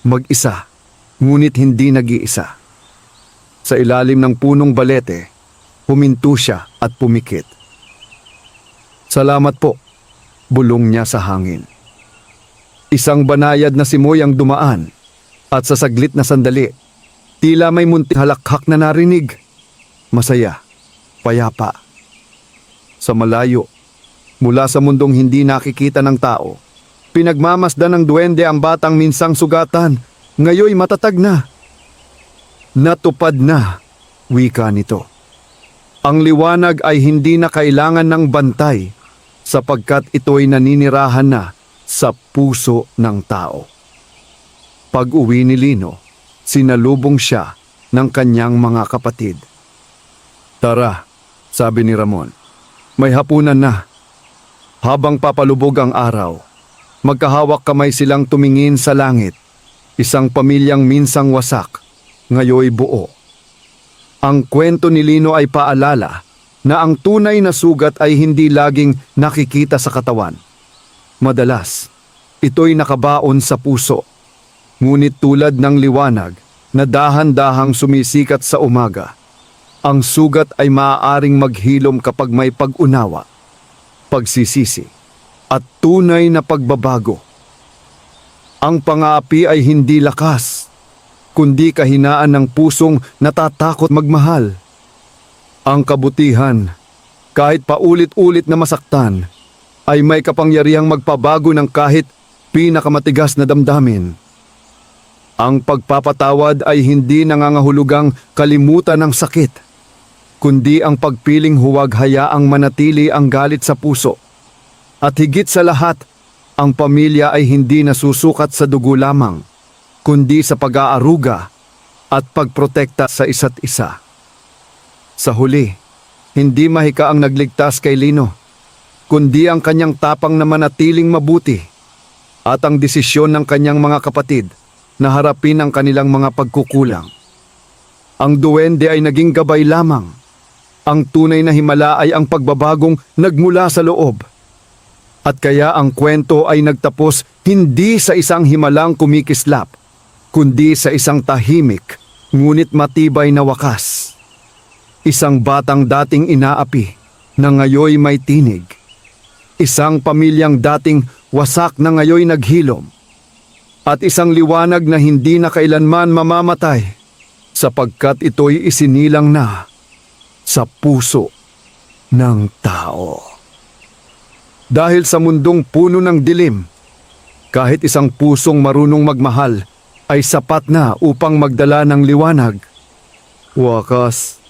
[SPEAKER 1] Mag-isa, ngunit hindi nag-iisa. Sa ilalim ng punong balete, huminto siya at pumikit. Salamat po, bulong niya sa hangin. Isang banayad na simoy ang dumaan, at sa saglit na sandali, tila may munting halakhak na narinig. Masaya, payapa. Sa malayo, mula sa mundong hindi nakikita ng tao, pinagmamasdan ng duwende ang batang minsang sugatan, ngayoy matatag na. Natupad na, wika nito. Ang liwanag ay hindi na kailangan ng bantay, sapagkat ito'y naninirahan na sa puso ng tao. Pag-uwi ni Lino, sinalubong siya ng kanyang mga kapatid. Tara, sabi ni Ramon, may hapunan na. Habang papalubog ang araw, magkahawak kamay silang tumingin sa langit, isang pamilyang minsang wasak, ngayoy buo. Ang kwento ni Lino ay paalala na ang tunay na sugat ay hindi laging nakikita sa katawan. Madalas, ito'y nakabaon sa puso. Ngunit tulad ng liwanag na dahan-dahang sumisikat sa umaga, ang sugat ay maaaring maghilom kapag may pag-unawa, pagsisisi, at tunay na pagbabago. Ang pang-aapi ay hindi lakas, kundi kahinaan ng pusong natatakot magmahal. Ang kabutihan, kahit paulit-ulit na masaktan, ay may kapangyarihang magpabago ng kahit pinakamatigas na damdamin. Ang pagpapatawad ay hindi nangangahulugang kalimutan ng sakit, kundi ang pagpiling huwag hayaang manatili ang galit sa puso. At higit sa lahat, ang pamilya ay hindi nasusukat sa dugo lamang, kundi sa pag-aaruga at pagprotekta sa isa't isa. Sa huli, hindi mahika ang nagligtas kay Lino, kundi ang kanyang tapang na manatiling mabuti at ang desisyon ng kanyang mga kapatid na harapin ang kanilang mga pagkukulang. Ang duwende ay naging gabay lamang. Ang tunay na himala ay ang pagbabagong nagmula sa loob. At kaya ang kwento ay nagtapos hindi sa isang himalang kumikislap, kundi sa isang tahimik, ngunit matibay na wakas. Isang batang dating inaapi na ngayoy may tinig. Isang pamilyang dating wasak na ngayoy naghilom. At isang liwanag na hindi na kailanman mamamatay, sapagkat ito'y isinilang na sa puso ng tao. Dahil sa mundong puno ng dilim, kahit isang pusong marunong magmahal ay sapat na upang magdala ng liwanag. Wakas,